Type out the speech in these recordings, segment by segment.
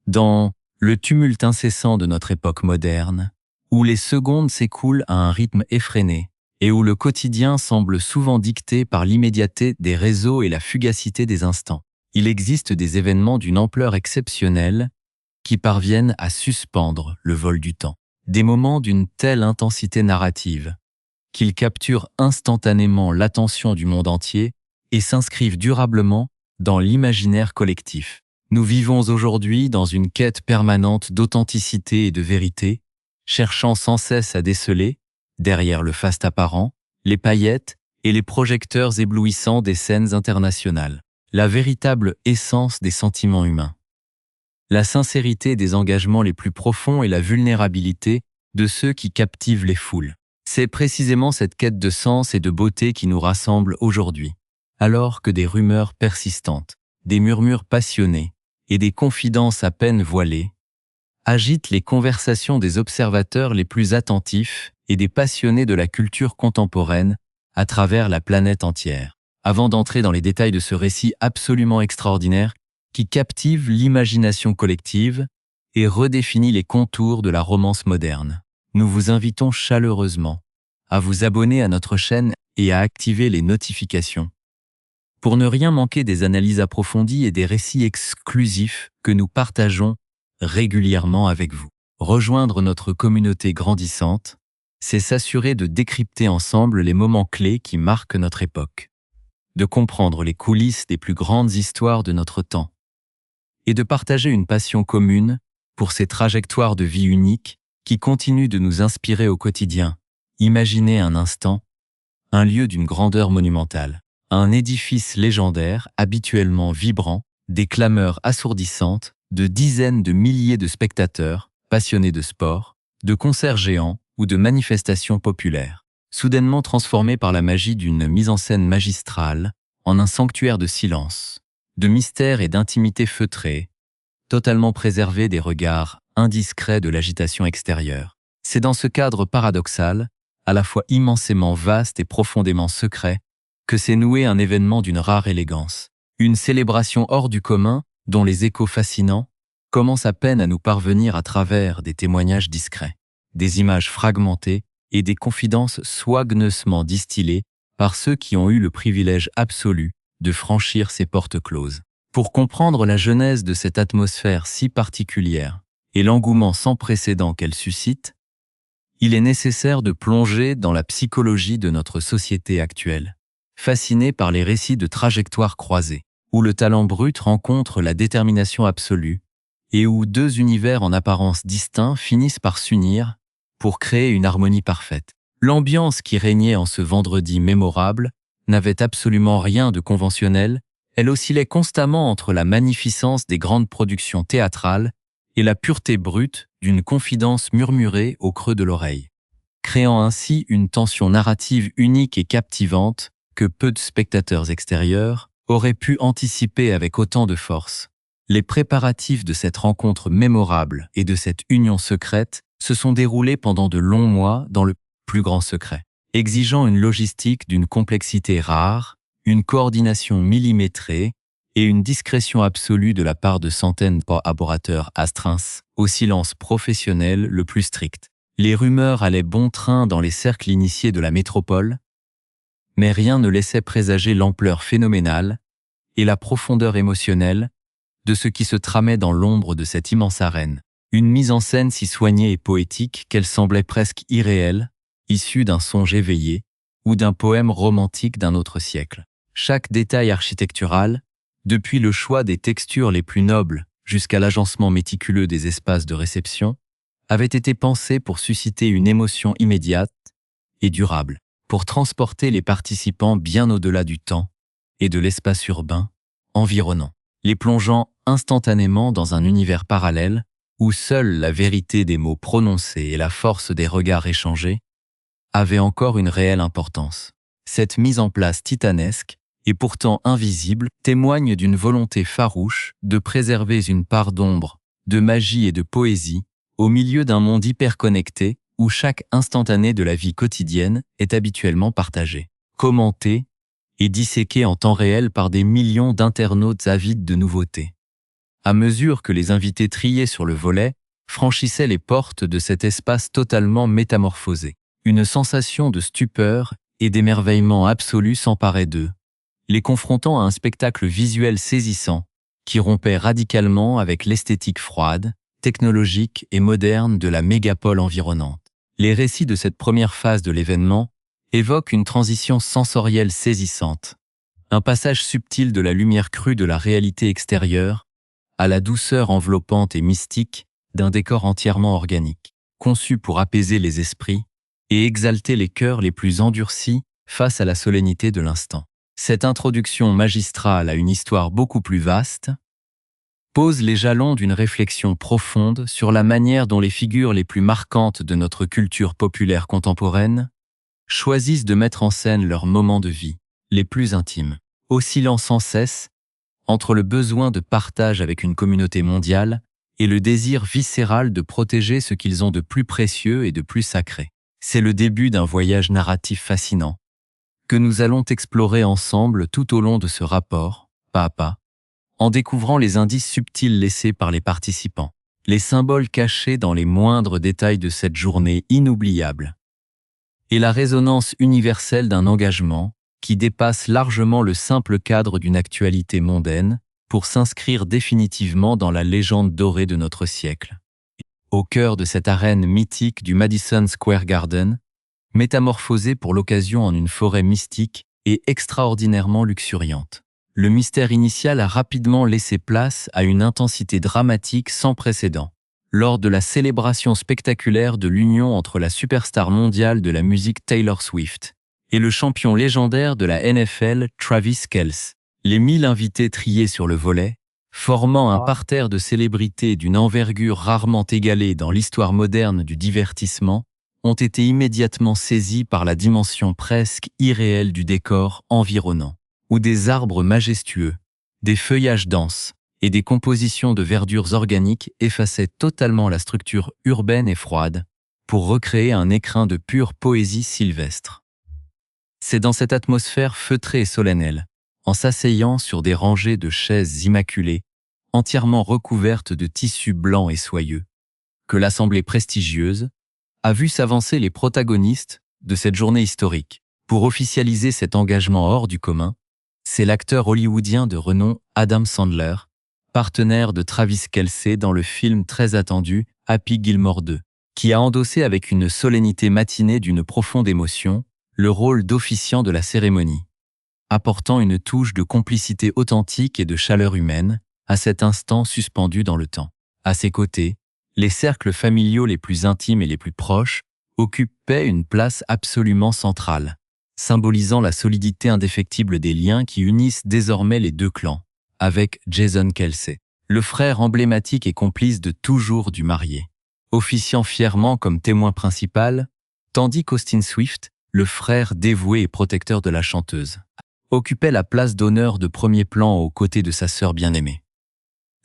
Dans le tumulte incessant de notre époque moderne, où les secondes s'écoulent à un rythme effréné et où le quotidien semble souvent dicté par l'immédiateté des réseaux et la fugacité des instants, il existe des événements d'une ampleur exceptionnelle qui parviennent à suspendre le vol du temps. Des moments d'une telle intensité narrative qu'ils capturent instantanément l'attention du monde entier et s'inscrivent durablement dans l'imaginaire collectif. Nous vivons aujourd'hui dans une quête permanente d'authenticité et de vérité, cherchant sans cesse à déceler, derrière le faste apparent, les paillettes et les projecteurs éblouissants des scènes internationales, la véritable essence des sentiments humains. La sincérité des engagements les plus profonds et la vulnérabilité de ceux qui captivent les foules. C'est précisément cette quête de sens et de beauté qui nous rassemble aujourd'hui, alors que des rumeurs persistantes, des murmures passionnés et des confidences à peine voilées agitent les conversations des observateurs les plus attentifs et des passionnés de la culture contemporaine à travers la planète entière. Avant d'entrer dans les détails de ce récit absolument extraordinaire qui captive l'imagination collective et redéfinit les contours de la romance moderne, nous vous invitons chaleureusement à vous abonner à notre chaîne et à activer les notifications pour ne rien manquer des analyses approfondies et des récits exclusifs que nous partageons régulièrement avec vous. Rejoindre notre communauté grandissante, c'est s'assurer de décrypter ensemble les moments clés qui marquent notre époque, de comprendre les coulisses des plus grandes histoires de notre temps et de partager une passion commune pour ces trajectoires de vie uniques qui continuent de nous inspirer au quotidien. Imaginez un instant un lieu d'une grandeur monumentale, un édifice légendaire habituellement vibrant, des clameurs assourdissantes, de dizaines de milliers de spectateurs, passionnés de sport, de concerts géants ou de manifestations populaires, soudainement transformés par la magie d'une mise en scène magistrale en un sanctuaire de silence, de mystère et d'intimité feutrée, totalement préservé des regards indiscrets de l'agitation extérieure. C'est dans ce cadre paradoxal, à la fois immensément vaste et profondément secret, que s'est noué un événement d'une rare élégance, une célébration hors du commun dont les échos fascinants commencent à peine à nous parvenir à travers des témoignages discrets, des images fragmentées et des confidences soigneusement distillées par ceux qui ont eu le privilège absolu de franchir ces portes closes. Pour comprendre la genèse de cette atmosphère si particulière et l'engouement sans précédent qu'elle suscite, il est nécessaire de plonger dans la psychologie de notre société actuelle, fascinée par les récits de trajectoires croisées, où le talent brut rencontre la détermination absolue et où deux univers en apparence distincts finissent par s'unir pour créer une harmonie parfaite. L'ambiance qui régnait en ce vendredi mémorable n'avait absolument rien de conventionnel. Elle oscillait constamment entre la magnificence des grandes productions théâtrales et la pureté brute d'une confidence murmurée au creux de l'oreille, créant ainsi une tension narrative unique et captivante que peu de spectateurs extérieurs auraient pu anticiper avec autant de force. Les préparatifs de cette rencontre mémorable et de cette union secrète se sont déroulés pendant de longs mois dans le plus grand secret, exigeant une logistique d'une complexité rare, une coordination millimétrée et une discrétion absolue de la part de centaines de collaborateurs astreints au silence professionnel le plus strict. Les rumeurs allaient bon train dans les cercles initiés de la métropole, mais rien ne laissait présager l'ampleur phénoménale et la profondeur émotionnelle de ce qui se tramait dans l'ombre de cette immense arène. Une mise en scène si soignée et poétique qu'elle semblait presque irréelle, issue d'un songe éveillé ou d'un poème romantique d'un autre siècle. Chaque détail architectural, depuis le choix des textures les plus nobles jusqu'à l'agencement méticuleux des espaces de réception, avait été pensé pour susciter une émotion immédiate et durable, pour transporter les participants bien au-delà du temps et de l'espace urbain environnant, les plongeant instantanément dans un univers parallèle où seule la vérité des mots prononcés et la force des regards échangés avaient encore une réelle importance. Cette mise en place titanesque et pourtant invisible témoigne d'une volonté farouche de préserver une part d'ombre, de magie et de poésie au milieu d'un monde hyperconnecté où chaque instantané de la vie quotidienne est habituellement partagé, commenté et disséqué en temps réel par des millions d'internautes avides de nouveautés. À mesure que les invités triés sur le volet franchissaient les portes de cet espace totalement métamorphosé. Une sensation de stupeur et d'émerveillement absolu s'emparait d'eux, les confrontant à un spectacle visuel saisissant qui rompait radicalement avec l'esthétique froide, technologique et moderne de la mégapole environnante. Les récits de cette première phase de l'événement évoquent une transition sensorielle saisissante, un passage subtil de la lumière crue de la réalité extérieure à la douceur enveloppante et mystique d'un décor entièrement organique, conçu pour apaiser les esprits et exalter les cœurs les plus endurcis face à la solennité de l'instant. Cette introduction magistrale à une histoire beaucoup plus vaste pose les jalons d'une réflexion profonde sur la manière dont les figures les plus marquantes de notre culture populaire contemporaine choisissent de mettre en scène leurs moments de vie les plus intimes, oscillant sans cesse entre le besoin de partage avec une communauté mondiale et le désir viscéral de protéger ce qu'ils ont de plus précieux et de plus sacré. C'est le début d'un voyage narratif fascinant que nous allons explorer ensemble tout au long de ce rapport, pas à pas, en découvrant les indices subtils laissés par les participants, les symboles cachés dans les moindres détails de cette journée inoubliable, et la résonance universelle d'un engagement qui dépasse largement le simple cadre d'une actualité mondaine pour s'inscrire définitivement dans la légende dorée de notre siècle. Au cœur de cette arène mythique du Madison Square Garden, métamorphosée pour l'occasion en une forêt mystique et extraordinairement luxuriante. Le mystère initial a rapidement laissé place à une intensité dramatique sans précédent, lors de la célébration spectaculaire de l'union entre la superstar mondiale de la musique Taylor Swift et le champion légendaire de la NFL Travis Kelce. Les 1000 invités triés sur le volet, formant un parterre de célébrités d'une envergure rarement égalée dans l'histoire moderne du divertissement, ont été immédiatement saisis par la dimension presque irréelle du décor environnant, où des arbres majestueux, des feuillages denses et des compositions de verdures organiques effaçaient totalement la structure urbaine et froide pour recréer un écrin de pure poésie sylvestre. C'est dans cette atmosphère feutrée et solennelle, en s'asseyant sur des rangées de chaises immaculées, entièrement recouvertes de tissus blancs et soyeux, que l'assemblée prestigieuse a vu s'avancer les protagonistes de cette journée historique. Pour officialiser cet engagement hors du commun, c'est l'acteur hollywoodien de renom Adam Sandler, partenaire de Travis Kelce dans le film très attendu Happy Gilmore 2, qui a endossé avec une solennité matinée d'une profonde émotion le rôle d'officiant de la cérémonie, apportant une touche de complicité authentique et de chaleur humaine à cet instant suspendu dans le temps. À ses côtés, les cercles familiaux les plus intimes et les plus proches occupaient une place absolument centrale, symbolisant la solidité indéfectible des liens qui unissent désormais les deux clans, avec Jason Kelce, le frère emblématique et complice de toujours du marié, officiant fièrement comme témoin principal, tandis qu'Austin Swift, le frère dévoué et protecteur de la chanteuse, occupait la place d'honneur de premier plan aux côtés de sa sœur bien-aimée.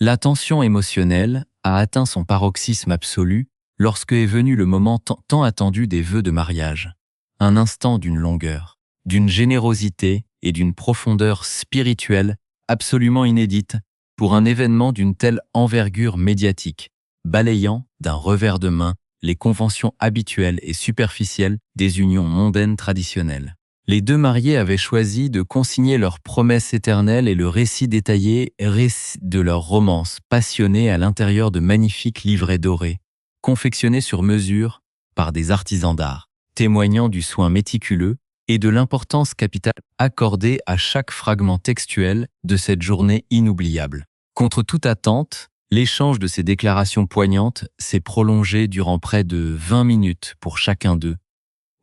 La tension émotionnelle a atteint son paroxysme absolu lorsque est venu le moment tant attendu des vœux de mariage. Un instant d'une longueur, d'une générosité et d'une profondeur spirituelle absolument inédite pour un événement d'une telle envergure médiatique, balayant d'un revers de main les conventions habituelles et superficielles des unions mondaines traditionnelles. Les deux mariés avaient choisi de consigner leur promesse éternelle et le récit détaillé de leur romance passionnée à l'intérieur de magnifiques livrets dorés, confectionnés sur mesure par des artisans d'art, témoignant du soin méticuleux et de l'importance capitale accordée à chaque fragment textuel de cette journée inoubliable. Contre toute attente, l'échange de ces déclarations poignantes s'est prolongé durant près de 20 minutes pour chacun d'eux,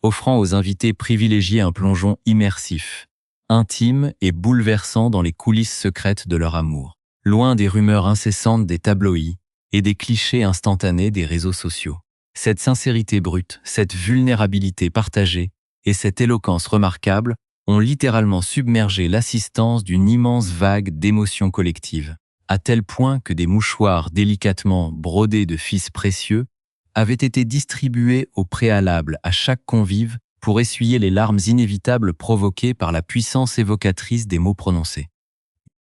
offrant aux invités privilégiés un plongeon immersif, intime et bouleversant dans les coulisses secrètes de leur amour, loin des rumeurs incessantes des tabloïds et des clichés instantanés des réseaux sociaux. Cette sincérité brute, cette vulnérabilité partagée et cette éloquence remarquable ont littéralement submergé l'assistance d'une immense vague d'émotions collectives, à tel point que des mouchoirs délicatement brodés de fils précieux avaient été distribués au préalable à chaque convive pour essuyer les larmes inévitables provoquées par la puissance évocatrice des mots prononcés.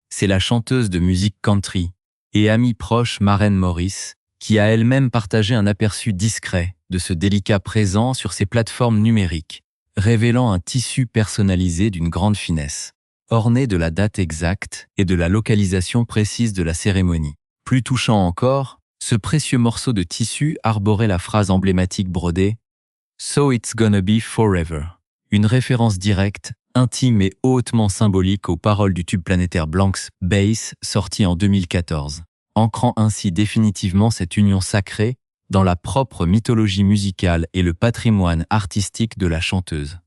C'est la chanteuse de musique country, et amie proche Maren Morris, qui a elle-même partagé un aperçu discret de ce délicat présent sur ses plateformes numériques, révélant un tissu personnalisé d'une grande finesse, orné de la date exacte et de la localisation précise de la cérémonie. Plus touchant encore, ce précieux morceau de tissu arborait la phrase emblématique brodée « So it's gonna be forever », une référence directe, intime et hautement symbolique aux paroles du tube planétaire Blanks Bass sorti en 2014, ancrant ainsi définitivement cette union sacrée dans la propre mythologie musicale et le patrimoine artistique de la chanteuse.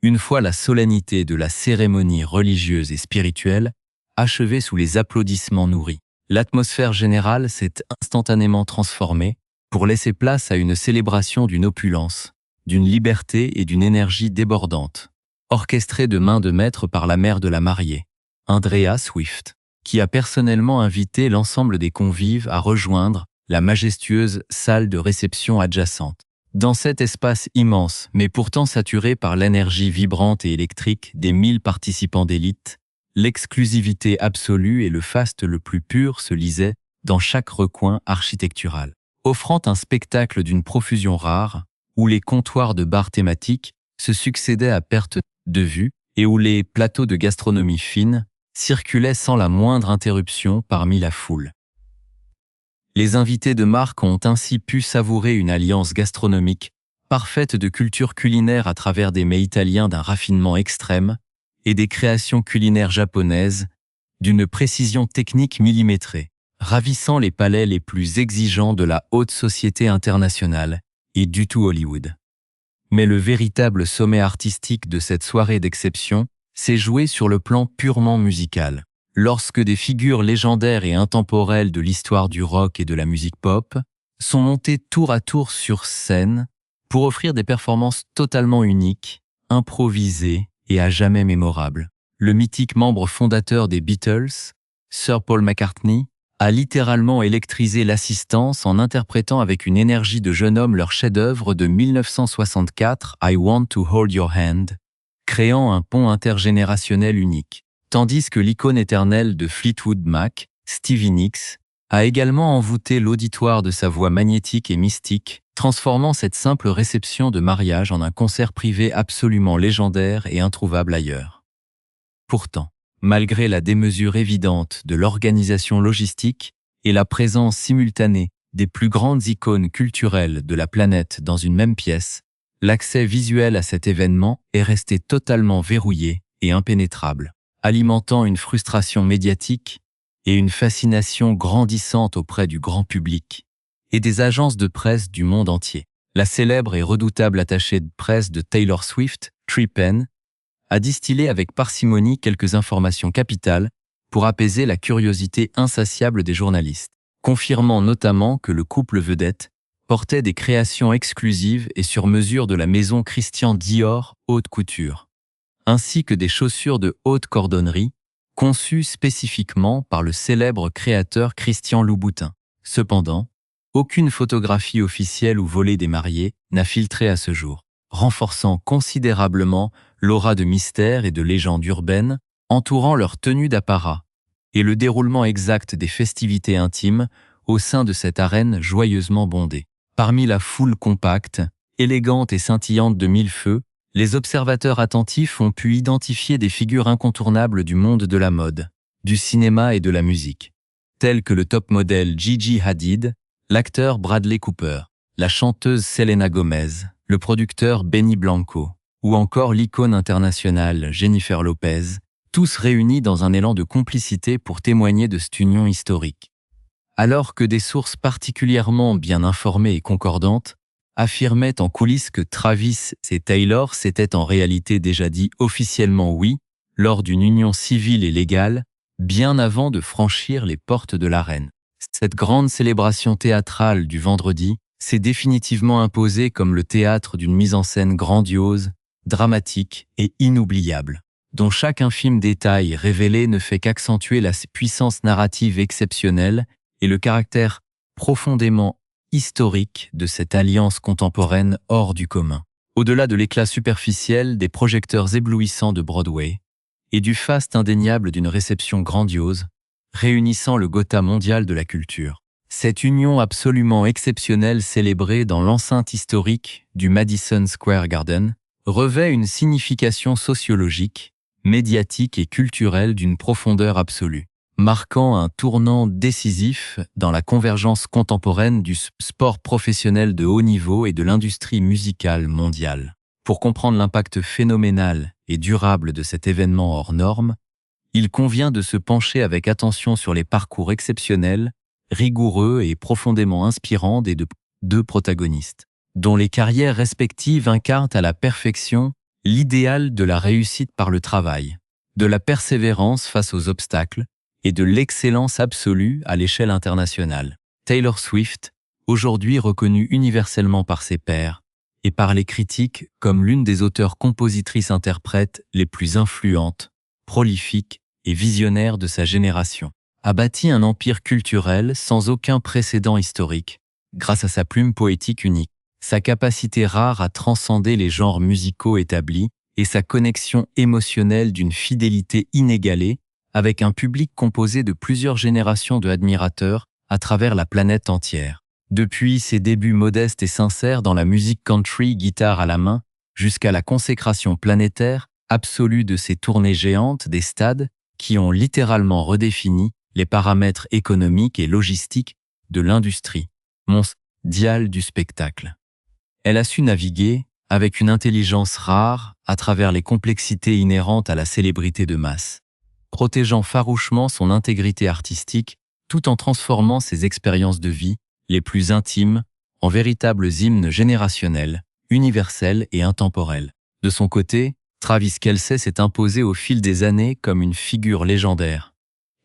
Une fois la solennité de la cérémonie religieuse et spirituelle achevée sous les applaudissements nourris, l'atmosphère générale s'est instantanément transformée pour laisser place à une célébration d'une opulence, d'une liberté et d'une énergie débordante, orchestrée de main de maître par la mère de la mariée, Andrea Swift, qui a personnellement invité l'ensemble des convives à rejoindre la majestueuse salle de réception adjacente. Dans cet espace immense, mais pourtant saturé par l'énergie vibrante et électrique des 1000 participants d'élite, l'exclusivité absolue et le faste le plus pur se lisaient dans chaque recoin architectural, offrant un spectacle d'une profusion rare, où les comptoirs de bars thématiques se succédaient à perte de vue et où les plateaux de gastronomie fine circulaient sans la moindre interruption parmi la foule. Les invités de marque ont ainsi pu savourer une alliance gastronomique parfaite de culture culinaire à travers des mets italiens d'un raffinement extrême et des créations culinaires japonaises d'une précision technique millimétrée, ravissant les palais les plus exigeants de la haute société internationale et du tout Hollywood. Mais le véritable sommet artistique de cette soirée d'exception s'est joué sur le plan purement musical, lorsque des figures légendaires et intemporelles de l'histoire du rock et de la musique pop sont montées tour à tour sur scène pour offrir des performances totalement uniques, improvisées et à jamais mémorables. Le mythique membre fondateur des Beatles, Sir Paul McCartney, a littéralement électrisé l'assistance en interprétant avec une énergie de jeune homme leur chef-d'œuvre de 1964, I Want to Hold Your Hand, créant un pont intergénérationnel unique. Tandis que l'icône éternelle de Fleetwood Mac, Stevie Nicks, a également envoûté l'auditoire de sa voix magnétique et mystique, transformant cette simple réception de mariage en un concert privé absolument légendaire et introuvable ailleurs. Pourtant, malgré la démesure évidente de l'organisation logistique et la présence simultanée des plus grandes icônes culturelles de la planète dans une même pièce, l'accès visuel à cet événement est resté totalement verrouillé et impénétrable, alimentant une frustration médiatique et une fascination grandissante auprès du grand public et des agences de presse du monde entier. La célèbre et redoutable attachée de presse de Taylor Swift, Tree Penn, a distillé avec parcimonie quelques informations capitales pour apaiser la curiosité insatiable des journalistes, confirmant notamment que le couple vedette portait des créations exclusives et sur mesure de la maison Christian Dior haute couture, ainsi que des chaussures de haute cordonnerie conçues spécifiquement par le célèbre créateur Christian Louboutin. Cependant, aucune photographie officielle ou volée des mariés n'a filtré à ce jour, renforçant considérablement l'aura de mystère et de légende urbaine entourant leur tenue d'apparat et le déroulement exact des festivités intimes au sein de cette arène joyeusement bondée. Parmi la foule compacte, élégante et scintillante de mille feux, les observateurs attentifs ont pu identifier des figures incontournables du monde de la mode, du cinéma et de la musique, tels que le top modèle Gigi Hadid, l'acteur Bradley Cooper, la chanteuse Selena Gomez, le producteur Benny Blanco, ou encore l'icône internationale Jennifer Lopez, tous réunis dans un élan de complicité pour témoigner de cette union historique. Alors que des sources particulièrement bien informées et concordantes affirmaient en coulisses que Travis et Taylor s'étaient en réalité déjà dit officiellement oui lors d'une union civile et légale, bien avant de franchir les portes de l'arène. Cette grande célébration théâtrale du vendredi s'est définitivement imposée comme le théâtre d'une mise en scène grandiose, dramatique et inoubliable, dont chaque infime détail révélé ne fait qu'accentuer la puissance narrative exceptionnelle et le caractère profondément historique de cette alliance contemporaine hors du commun. Au-delà de l'éclat superficiel des projecteurs éblouissants de Broadway et du faste indéniable d'une réception grandiose, réunissant le Gotha mondial de la culture. Cette union absolument exceptionnelle célébrée dans l'enceinte historique du Madison Square Garden revêt une signification sociologique, médiatique et culturelle d'une profondeur absolue, marquant un tournant décisif dans la convergence contemporaine du sport professionnel de haut niveau et de l'industrie musicale mondiale. Pour comprendre l'impact phénoménal et durable de cet événement hors norme, il convient de se pencher avec attention sur les parcours exceptionnels, rigoureux et profondément inspirants des deux protagonistes, dont les carrières respectives incarnent à la perfection l'idéal de la réussite par le travail, de la persévérance face aux obstacles et de l'excellence absolue à l'échelle internationale. Taylor Swift, aujourd'hui reconnue universellement par ses pairs et par les critiques comme l'une des auteurs-compositrices-interprètes les plus influentes, prolifiques et visionnaires de sa génération, a bâti un empire culturel sans aucun précédent historique, grâce à sa plume poétique unique, sa capacité rare à transcender les genres musicaux établis et sa connexion émotionnelle d'une fidélité inégalée avec un public composé de plusieurs générations de admirateurs à travers la planète entière. Depuis ses débuts modestes et sincères dans la musique country guitare à la main, jusqu'à la consécration planétaire absolue de ses tournées géantes des stades qui ont littéralement redéfini les paramètres économiques et logistiques de l'industrie mondiale du spectacle. Elle a su naviguer, avec une intelligence rare, à travers les complexités inhérentes à la célébrité de masse, protégeant farouchement son intégrité artistique tout en transformant ses expériences de vie les plus intimes en véritables hymnes générationnels, universels et intemporels. De son côté, Travis Kelce s'est imposé au fil des années comme une figure légendaire,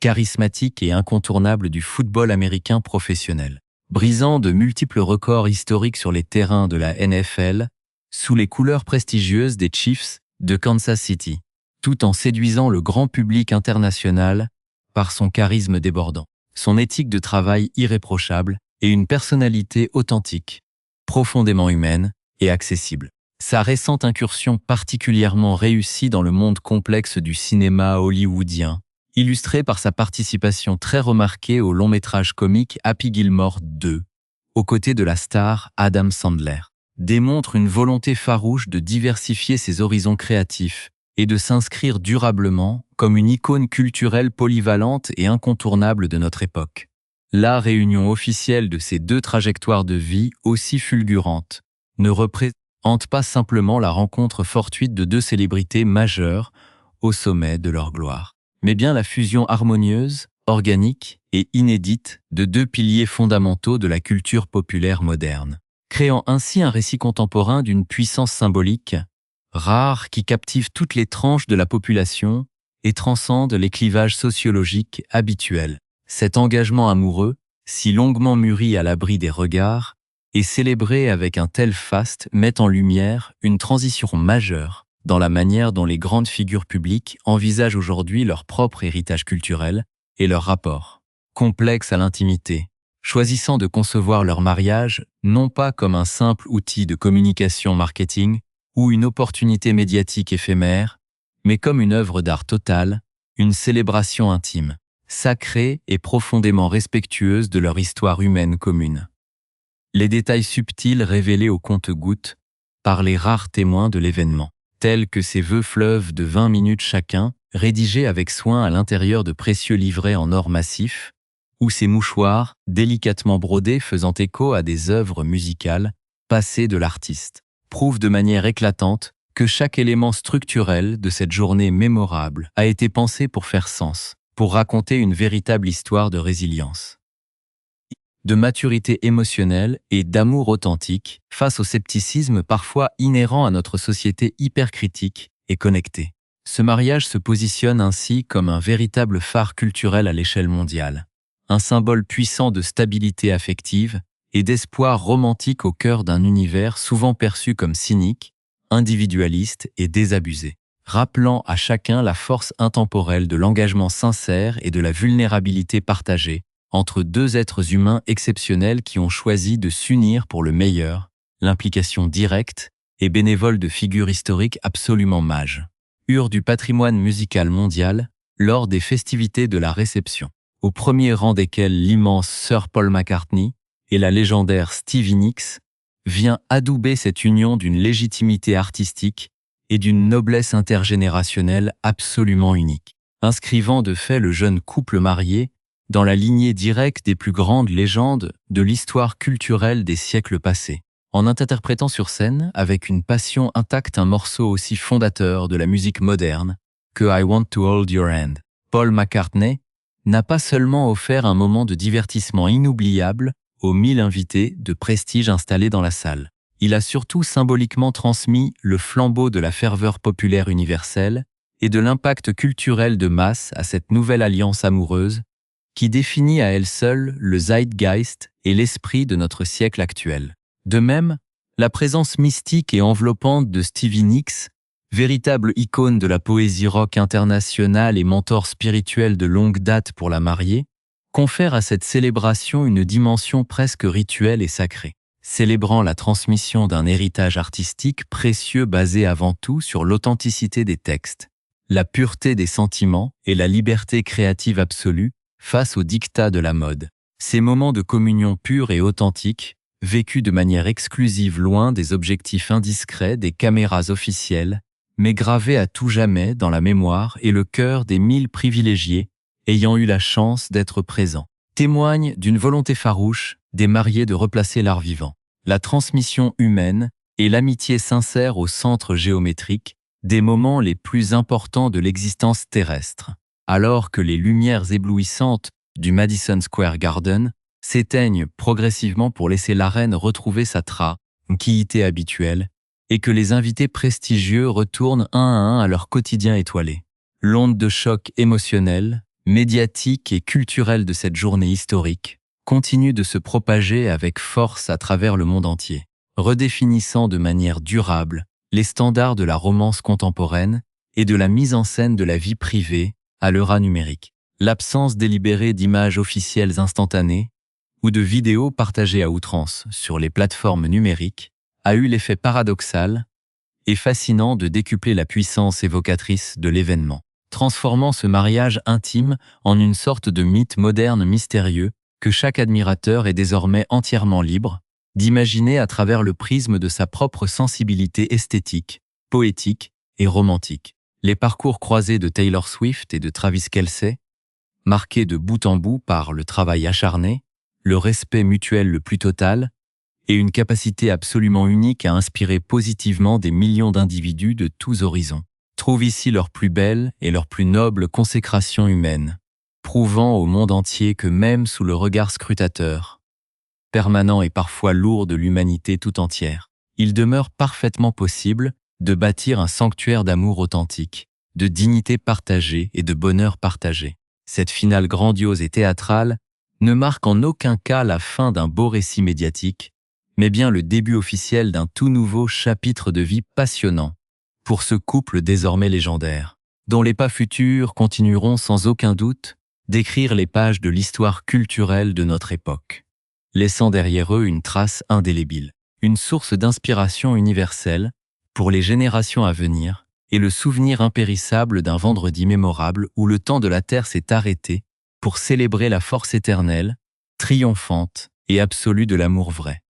charismatique et incontournable du football américain professionnel, brisant de multiples records historiques sur les terrains de la NFL, sous les couleurs prestigieuses des Chiefs de Kansas City, tout en séduisant le grand public international par son charisme débordant, son éthique de travail irréprochable et une personnalité authentique, profondément humaine et accessible. Sa récente incursion particulièrement réussie dans le monde complexe du cinéma hollywoodien, illustrée par sa participation très remarquée au long-métrage comique Happy Gilmore 2, aux côtés de la star Adam Sandler, démontre une volonté farouche de diversifier ses horizons créatifs et de s'inscrire durablement comme une icône culturelle polyvalente et incontournable de notre époque. La réunion officielle de ces deux trajectoires de vie aussi fulgurantes ne représente pas simplement la rencontre fortuite de deux célébrités majeures au sommet de leur gloire, mais bien la fusion harmonieuse, organique et inédite de deux piliers fondamentaux de la culture populaire moderne, créant ainsi un récit contemporain d'une puissance symbolique, rare qui captive toutes les tranches de la population et transcende les clivages sociologiques habituels. Cet engagement amoureux, si longuement mûri à l'abri des regards, et célébré avec un tel faste met en lumière une transition majeure dans la manière dont les grandes figures publiques envisagent aujourd'hui leur propre héritage culturel et leur rapport complexe à l'intimité, choisissant de concevoir leur mariage non pas comme un simple outil de communication marketing ou une opportunité médiatique éphémère, mais comme une œuvre d'art totale, une célébration intime, sacrée et profondément respectueuse de leur histoire humaine commune. Les détails subtils révélés au compte-gouttes par les rares témoins de l'événement, tels que ces vœux fleuves de 20 minutes chacun, rédigés avec soin à l'intérieur de précieux livrets en or massif, ou ces mouchoirs délicatement brodés faisant écho à des œuvres musicales passées de l'artiste, prouvent de manière éclatante que chaque élément structurel de cette journée mémorable a été pensé pour faire sens, pour raconter une véritable histoire de résilience, de maturité émotionnelle et d'amour authentique face au scepticisme parfois inhérent à notre société hypercritique et connectée. Ce mariage se positionne ainsi comme un véritable phare culturel à l'échelle mondiale, un symbole puissant de stabilité affective et d'espoir romantique au cœur d'un univers souvent perçu comme cynique, individualiste et désabusé, rappelant à chacun la force intemporelle de l'engagement sincère et de la vulnérabilité partagée entre deux êtres humains exceptionnels qui ont choisi de s'unir pour le meilleur, l'implication directe et bénévole de figures historiques absolument mages, du patrimoine musical mondial lors des festivités de la réception. au premier rang desquels l'immense Sir Paul McCartney et la légendaire Stevie Nicks, vient adouber cette union d'une légitimité artistique et d'une noblesse intergénérationnelle absolument unique, inscrivant de fait le jeune couple marié dans la lignée directe des plus grandes légendes de l'histoire culturelle des siècles passés. En interprétant sur scène, avec une passion intacte, un morceau aussi fondateur de la musique moderne que I Want to Hold Your Hand, Paul McCartney n'a pas seulement offert un moment de divertissement inoubliable aux 1000 invités de prestige installés dans la salle. Il a surtout symboliquement transmis le flambeau de la ferveur populaire universelle et de l'impact culturel de masse à cette nouvelle alliance amoureuse qui définit à elle seule le zeitgeist et l'esprit de notre siècle actuel. De même, la présence mystique et enveloppante de Stevie Nicks, véritable icône de la poésie rock internationale et mentor spirituel de longue date pour la mariée, confère à cette célébration une dimension presque rituelle et sacrée, célébrant la transmission d'un héritage artistique précieux basé avant tout sur l'authenticité des textes, la pureté des sentiments et la liberté créative absolue face aux dictats de la mode. Ces moments de communion pure et authentique, vécus de manière exclusive loin des objectifs indiscrets des caméras officielles, mais gravés à tout jamais dans la mémoire et le cœur des 1000 privilégiés ayant eu la chance d'être présents, témoignent d'une volonté farouche des mariés de replacer l'art vivant, la transmission humaine et l'amitié sincère au centre géométrique des moments les plus importants de l'existence terrestre, alors que les lumières éblouissantes du Madison Square Garden s'éteignent progressivement pour laisser l'arène retrouver sa tranquillité habituelle et que les invités prestigieux retournent un à un à leur quotidien étoilé. L'onde de choc émotionnel, médiatique et culturelle de cette journée historique continue de se propager avec force à travers le monde entier, redéfinissant de manière durable les standards de la romance contemporaine et de la mise en scène de la vie privée à l'heure numérique. L'absence délibérée d'images officielles instantanées ou de vidéos partagées à outrance sur les plateformes numériques a eu l'effet paradoxal et fascinant de décupler la puissance évocatrice de l'événement, transformant ce mariage intime en une sorte de mythe moderne mystérieux que chaque admirateur est désormais entièrement libre d'imaginer à travers le prisme de sa propre sensibilité esthétique, poétique et romantique. Les parcours croisés de Taylor Swift et de Travis Kelce, marqués de bout en bout par le travail acharné, le respect mutuel le plus total et une capacité absolument unique à inspirer positivement des millions d'individus de tous horizons, trouvent ici leur plus belle et leur plus noble consécration humaine, prouvant au monde entier que même sous le regard scrutateur, permanent et parfois lourd de l'humanité tout entière, il demeure parfaitement possible de bâtir un sanctuaire d'amour authentique, de dignité partagée et de bonheur partagé. Cette finale grandiose et théâtrale ne marque en aucun cas la fin d'un beau récit médiatique, mais bien le début officiel d'un tout nouveau chapitre de vie passionnant pour ce couple désormais légendaire, dont les pas futurs continueront sans aucun doute d'écrire les pages de l'histoire culturelle de notre époque, laissant derrière eux une trace indélébile, une source d'inspiration universelle pour les générations à venir et le souvenir impérissable d'un vendredi mémorable où le temps de la Terre s'est arrêté pour célébrer la force éternelle, triomphante et absolue de l'amour vrai.